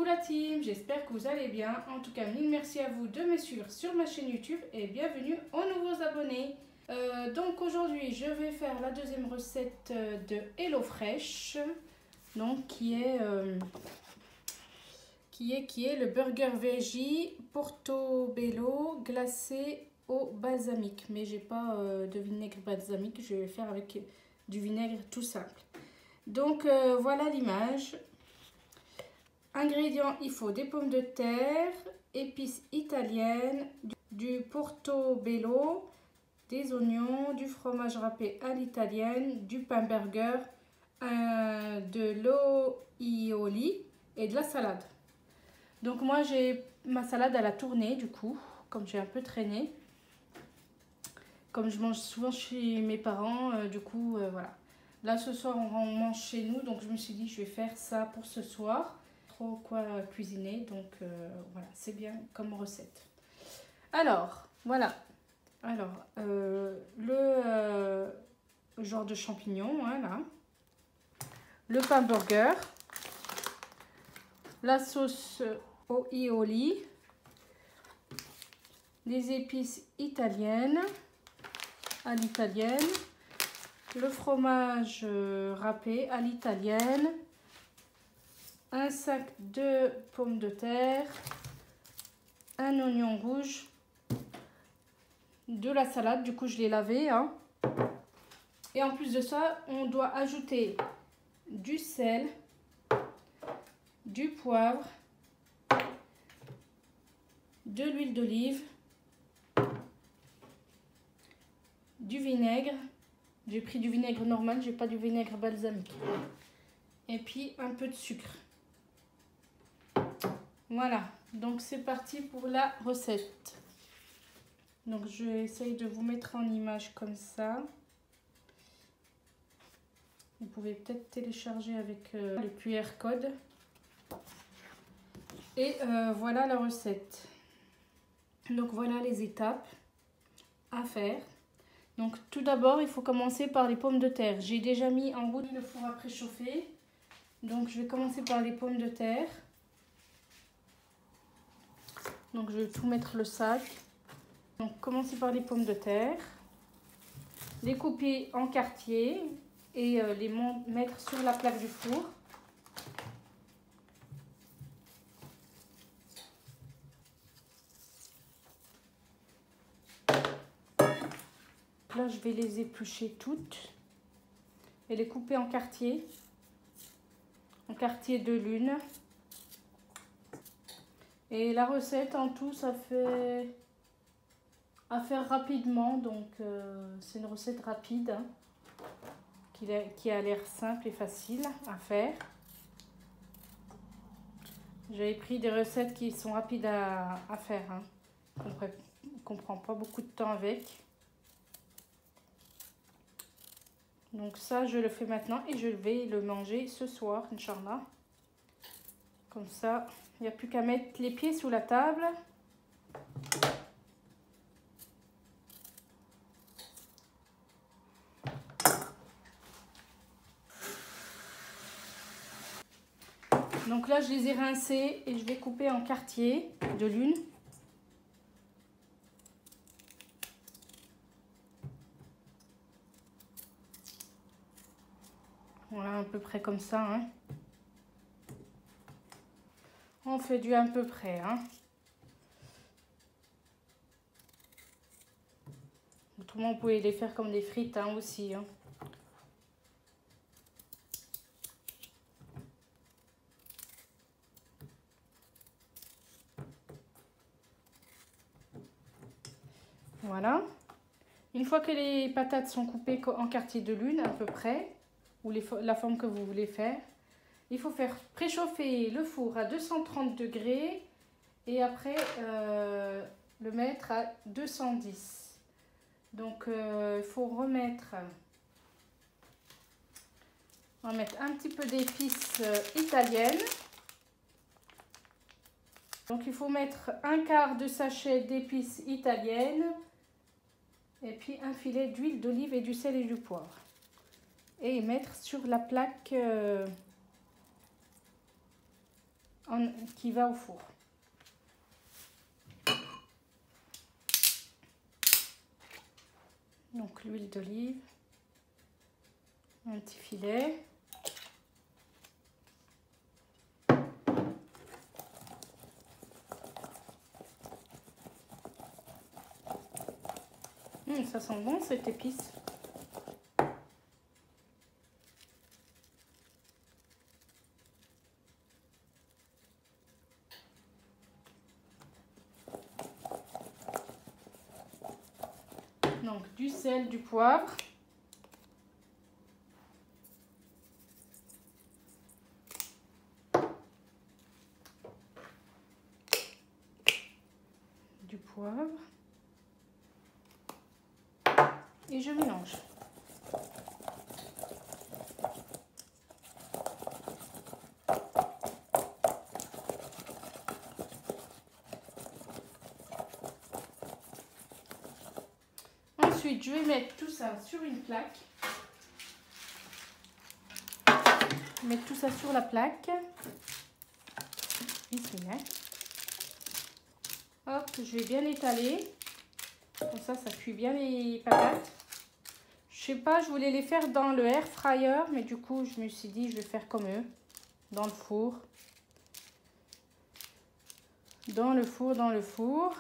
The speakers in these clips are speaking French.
la team, j'espère que vous allez bien. En tout cas, mille merci à vous de me suivre sur ma chaîne YouTube et bienvenue aux nouveaux abonnés. Donc aujourd'hui, je vais faire la deuxième recette de HelloFresh, donc qui est le burger veggie portobello glacé au balsamique. Mais j'ai pas de vinaigre balsamique, je vais le faire avec du vinaigre tout simple. Donc voilà l'image. Ingrédients, il faut des pommes de terre, épices italiennes, du portobello, des oignons, du fromage râpé à l'italienne, du pain burger, de l'aioli et de la salade. Donc moi j'ai ma salade à la tournée du coup, comme j'ai un peu traîné. Comme je mange souvent chez mes parents, du coup voilà. Là ce soir on mange chez nous, donc je me suis dit je vais faire ça pour ce soir. Trop quoi cuisiner, donc voilà, c'est bien comme recette. Alors voilà, alors le genre de champignons, voilà, le pain burger, la sauce au aioli, les épices italiennes à l'italienne, le fromage râpé à l'italienne, un sac de pommes de terre, un oignon rouge, de la salade, du coup je l'ai lavé, hein. Et en plus de ça, on doit ajouter du sel, du poivre, de l'huile d'olive, du vinaigre. J'ai pris du vinaigre normal, j'ai pas du vinaigre balsamique. Et puis un peu de sucre. Voilà, donc c'est parti pour la recette. Donc je vais essayer de vous mettre en image comme ça. Vous pouvez peut-être télécharger avec le QR code. Et voilà la recette. Donc voilà les étapes à faire. Donc tout d'abord, il faut commencer par les pommes de terre. J'ai déjà mis en route le four à préchauffer. Donc je vais commencer par les pommes de terre. Donc je vais tout mettre le sac. Donc commencer par les pommes de terre. Les couper en quartiers et les mettre sur la plaque du four. Là je vais les éplucher toutes et les couper en quartiers de lune. Et la recette en tout, ça fait à faire rapidement, donc c'est une recette rapide, hein, qui a l'air simple et facile à faire. J'avais pris des recettes qui sont rapides à faire, hein, qu'on prend pas beaucoup de temps avec. Donc ça, je le fais maintenant et je vais le manger ce soir, Inch'Allah. Comme ça, il n'y a plus qu'à mettre les pieds sous la table. Donc là, je les ai rincés et je vais couper en quartiers de lune. Voilà, à peu près comme ça, hein. On fait du à peu près, hein. Autrement, vous pouvez les faire comme des frites, hein, aussi, hein. Voilà. Une fois que les patates sont coupées en quartiers de lune, à peu près, ou la forme que vous voulez faire, il faut faire préchauffer le four à 230 degrés et après le mettre à 210. Donc il faut remettre, on va mettre un petit peu d'épices italiennes. Donc il faut mettre un quart de sachet d'épices italiennes et puis un filet d'huile d'olive et du sel et du poivre. Et mettre sur la plaque qui va au four. Donc l'huile d'olive, un petit filet. Ça sent bon cette épice. Donc du sel, du poivre. Du poivre. Et je mélange. Ensuite, je vais mettre tout ça sur une plaque. Mettre tout ça sur la plaque. Ici, hein. Hop, je vais bien étaler. Comme ça cuit bien les patates. Je sais pas, je voulais les faire dans le air fryer, mais du coup, je me suis dit, je vais faire comme eux, dans le four. Dans le four.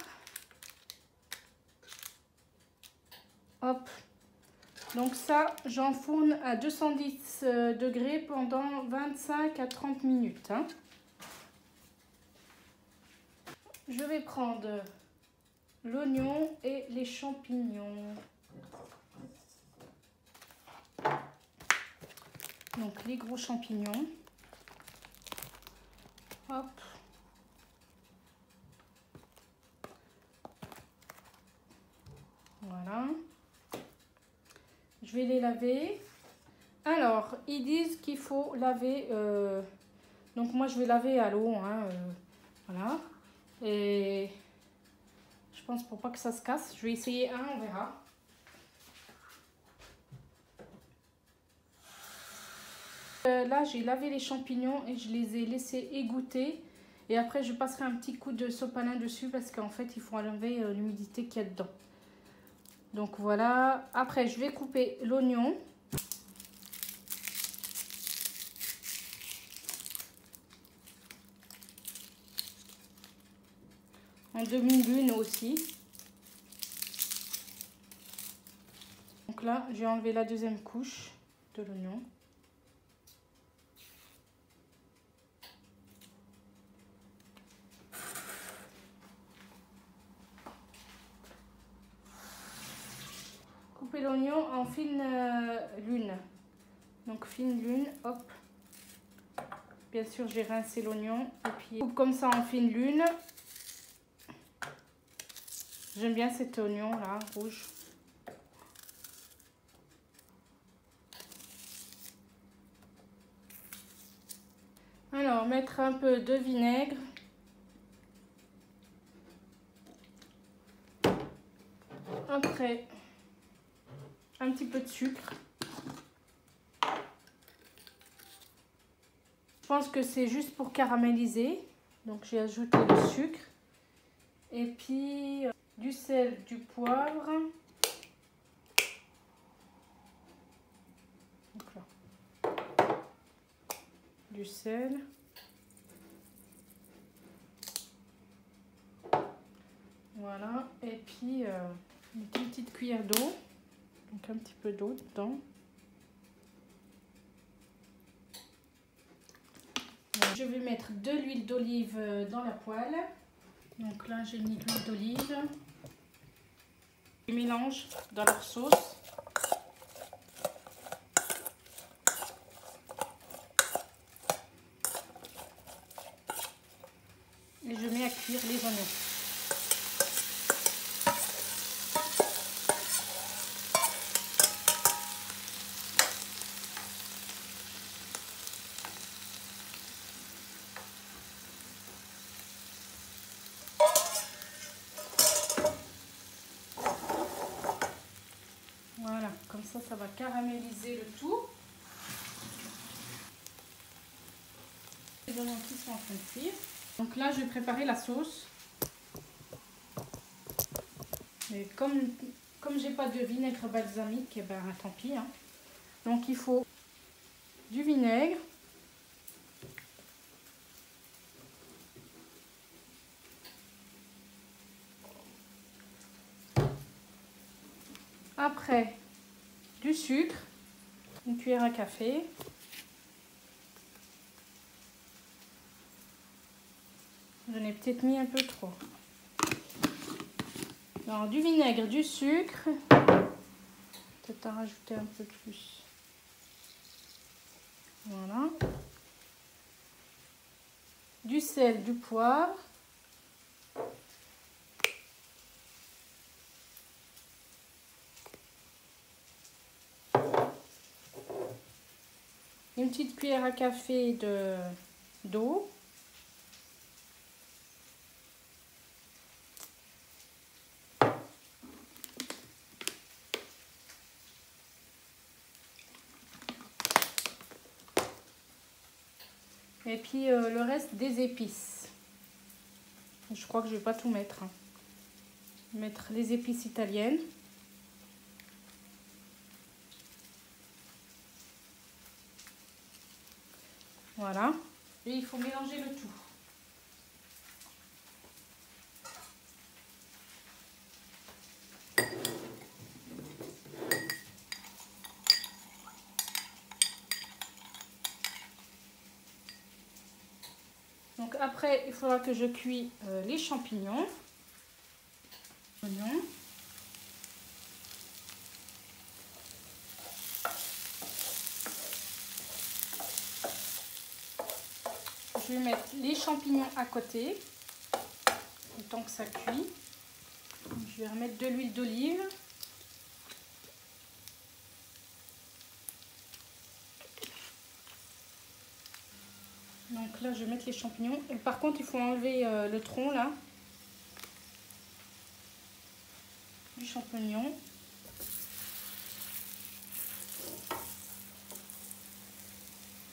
Hop. Donc ça, j'enfourne à 210 degrés pendant 25 à 30 minutes. Hein. Je vais prendre l'oignon et les champignons. Donc les gros champignons. Hop. Voilà. Je vais les laver. Alors, ils disent qu'il faut laver. Donc moi, je vais laver à l'eau. Hein, voilà. Et je pense pour pas que ça se casse. Je vais essayer un, on verra. Là, j'ai lavé les champignons et je les ai laissés égoutter. Et après, je passerai un petit coup de sopalin dessus parce qu'en fait, il faut enlever l'humidité qu'il y a dedans. Donc voilà. Après, je vais couper l'oignon. En demi-lune aussi. Donc là, j'ai enlevé la deuxième couche de l'oignon. Couper l'oignon en fine lune. Donc fine lune, hop. Bien sûr, j'ai rincé l'oignon et puis coupe comme ça en fine lune. J'aime bien cet oignon là, rouge. Alors, mettre un peu de vinaigre. Après, un petit peu de sucre. Je pense que c'est juste pour caraméliser. Donc, j'ai ajouté le sucre. Et puis, du sel, du poivre. Donc là, du sel. Voilà. Et puis, une petite cuillère d'eau. Donc, un petit peu d'eau dedans. Je vais mettre de l'huile d'olive dans la poêle. Donc là, j'ai mis de l'huile d'olive. Je mélange dans leur sauce. Et je mets à cuire les oignons. Voilà, comme ça va caraméliser le tout. Les oignons qui sont en train de cuire. Donc là, je vais préparer la sauce. Mais comme j'ai pas de vinaigre balsamique, et ben tant pis. Hein. Donc il faut du vinaigre. Après, du sucre, une cuillère à café. J'en ai peut-être mis un peu trop. Alors, du vinaigre, du sucre. Peut-être en rajouter un peu plus. Voilà. Du sel, du poivre. Une petite cuillère à café d'eau. Et puis le reste des épices. Je crois que je vais pas tout mettre. Hein. Mettre les épices italiennes. Voilà. Et il faut mélanger le tout. Donc après, il faudra que je cuis les champignons. Oignons. Je vais mettre les champignons à côté, le temps que ça cuit. Je vais remettre de l'huile d'olive. Donc là, je vais mettre les champignons. Et par contre, il faut enlever le tronc là du champignon.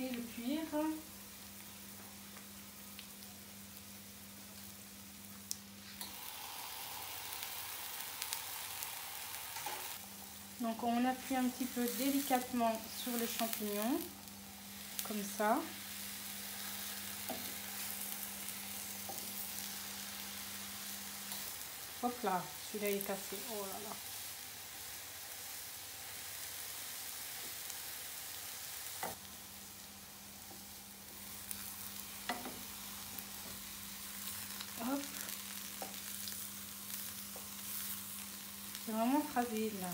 Et le cuire. Donc on appuie un petit peu délicatement sur le champignon, comme ça. Hop là, celui-là est cassé. Oh là là. Hop. C'est vraiment fragile là.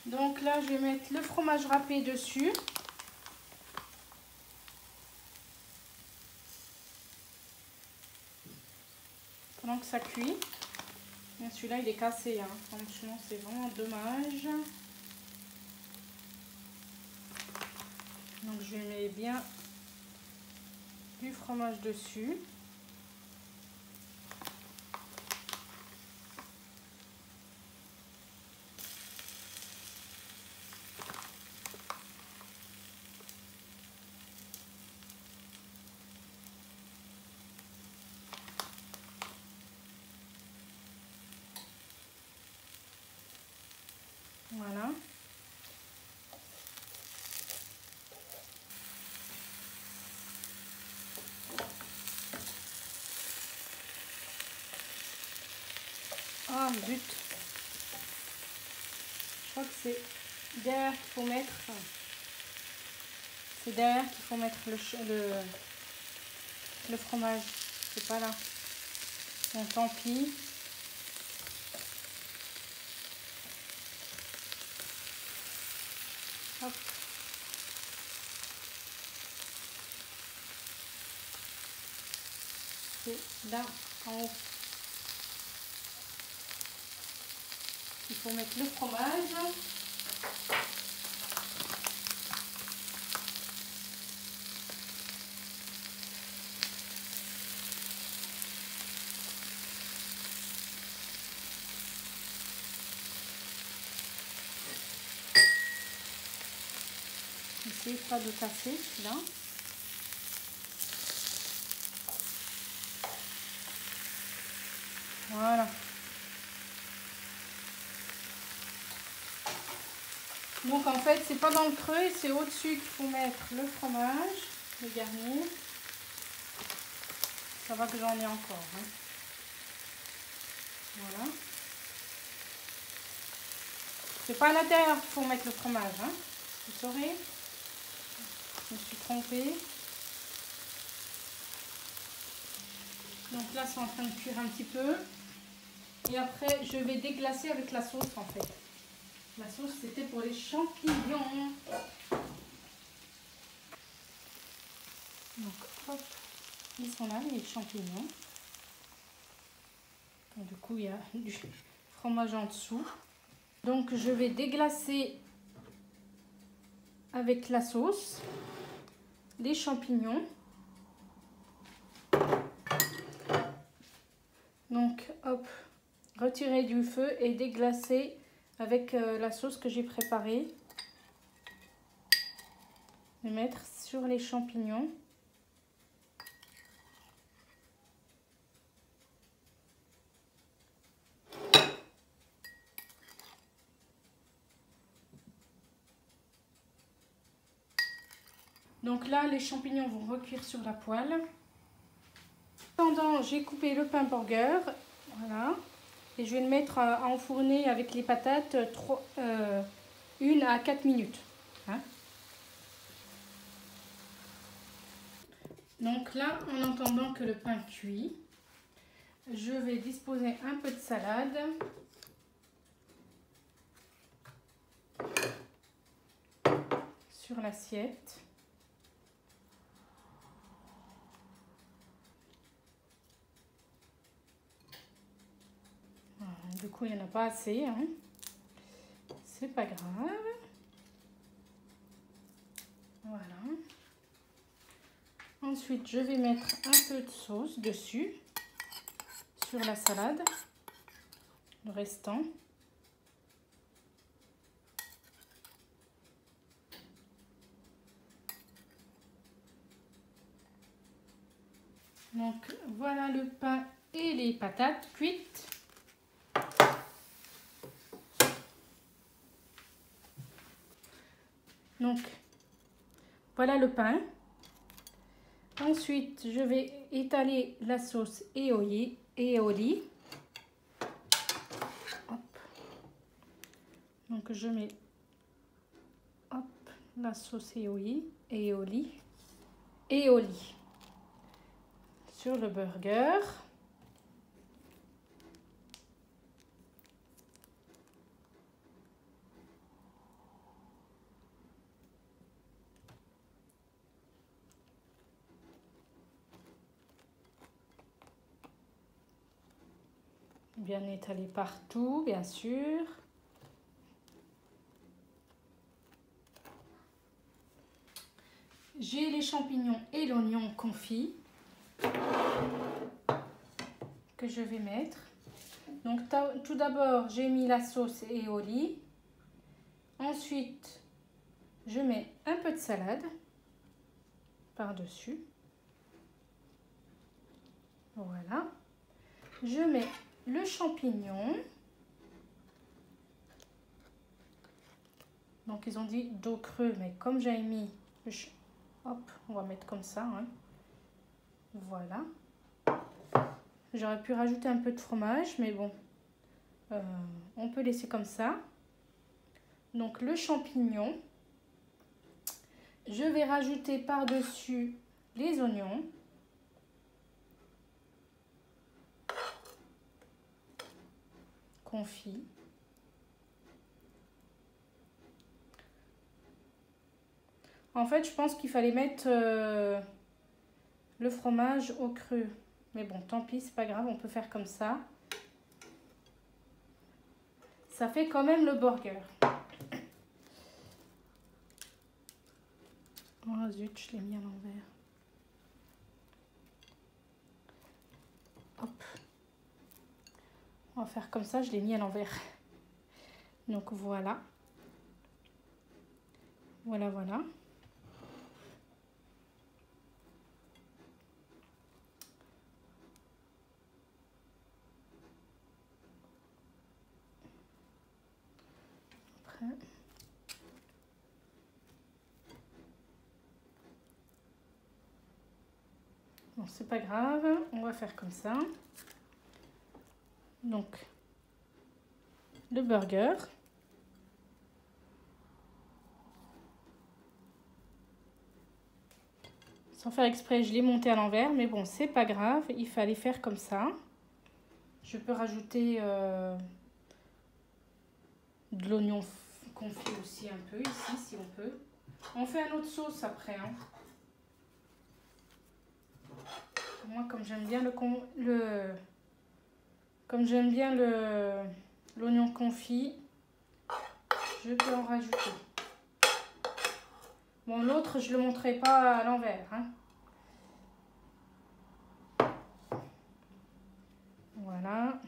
Donc là, je vais mettre le fromage râpé dessus. Pendant que ça cuit. Celui-là, il est cassé. Hein. Franchement, c'est vraiment dommage. Donc je mets bien du fromage dessus. Voilà. Ah zut. Je crois que c'est derrière qu'il faut mettre. C'est derrière qu'il faut mettre le fromage. C'est pas là. Bon, tant pis. Hop. C'est là en haut. Il faut mettre le fromage. N'essayez pas de casser celui-là. Voilà. Donc en fait, c'est pas dans le creux, c'est au-dessus qu'il faut mettre le fromage, le garnir. Ça va que j'en ai encore. Hein. Voilà. C'est pas à l'intérieur qu'il faut mettre le fromage. Hein. Vous saurez. Je me suis trompée. Donc là, c'est en train de cuire un petit peu. Et après, je vais déglacer avec la sauce en fait. La sauce, c'était pour les champignons. Donc, hop, ils sont là, les champignons. Donc, du coup, il y a du fromage en dessous. Donc, je vais déglacer avec la sauce les champignons. Donc, hop, retirer du feu et déglacer avec la sauce que j'ai préparée. Et mettre sur les champignons. Donc là, les champignons vont recuire sur la poêle. Pendant, j'ai coupé le pain burger. Voilà. Et je vais le mettre à enfourner avec les patates 1 à 4 minutes. Hein. Donc là, en attendant que le pain cuit, je vais disposer un peu de salade. Sur l'assiette. Du coup, il n'y en a pas assez. Hein. C'est pas grave. Voilà. Ensuite, je vais mettre un peu de sauce dessus. Sur la salade. Le restant. Donc, voilà le pain et les patates cuites. Donc, voilà le pain. Ensuite, je vais étaler la sauce aioli. Hop. Donc, je mets hop, la sauce aioli sur le burger. Bien étalé partout, bien sûr. J'ai les champignons et l'oignon confit que je vais mettre. Donc tout d'abord, j'ai mis la sauce aioli. Ensuite, je mets un peu de salade par-dessus. Voilà. Je mets le champignon. Donc ils ont dit dos creux, mais comme j'ai mis, hop, on va mettre comme ça. Hein. Voilà. J'aurais pu rajouter un peu de fromage, mais bon, on peut laisser comme ça. Donc le champignon. Je vais rajouter par-dessus les oignons. Confit. En fait, je pense qu'il fallait mettre le fromage au cru. Mais bon, tant pis, c'est pas grave, on peut faire comme ça. Ça fait quand même le burger. Oh zut, je l'ai mis à l'envers. Hop. On va faire comme ça, je l'ai mis à l'envers. Donc voilà. Voilà. Hein. Bon, c'est pas grave, on va faire comme ça. Donc, le burger. Sans faire exprès, je l'ai monté à l'envers, mais bon, c'est pas grave, il fallait faire comme ça. Je peux rajouter de l'oignon confit aussi un peu ici, si on peut. On fait une autre sauce après. Hein. Moi, comme j'aime bien l'oignon confit, je peux en rajouter. Bon, l'autre, je ne le montrerai pas à l'envers. Hein. Voilà.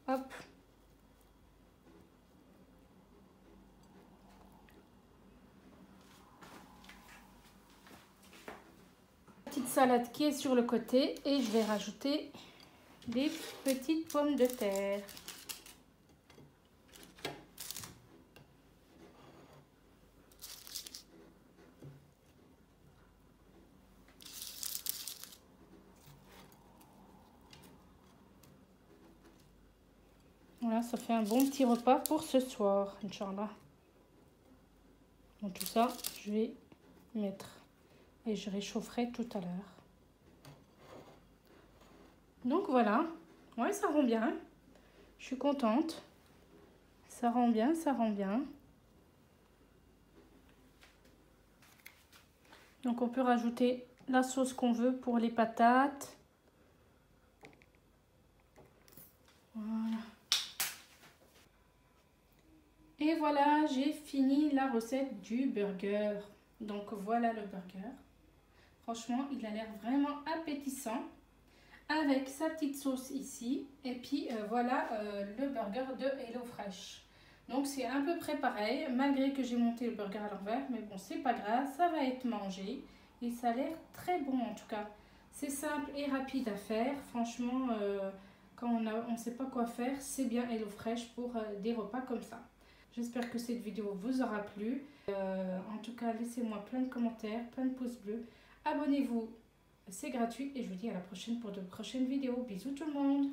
Hop. Petite salade qui est sur le côté et je vais rajouter des petites pommes de terre. Voilà, ça fait un bon petit repas pour ce soir, Inch'Allah. Donc tout ça, je vais mettre et je réchaufferai tout à l'heure. Donc voilà, ouais, ça rend bien. Je suis contente. Ça rend bien, ça rend bien. Donc on peut rajouter la sauce qu'on veut pour les patates. Voilà. Et voilà, j'ai fini la recette du burger. Donc voilà le burger. Franchement, il a l'air vraiment appétissant. Avec sa petite sauce ici. Et puis voilà le burger de HelloFresh. Donc c'est à peu près pareil, malgré que j'ai monté le burger à l'envers. Mais bon, c'est pas grave, ça va être mangé. Et ça a l'air très bon en tout cas. C'est simple et rapide à faire. Franchement, quand on ne sait pas quoi faire, c'est bien HelloFresh pour des repas comme ça. J'espère que cette vidéo vous aura plu. En tout cas, laissez-moi plein de commentaires, plein de pouces bleus. Abonnez-vous, c'est gratuit et je vous dis à la prochaine pour de prochaines vidéos. Bisous tout le monde!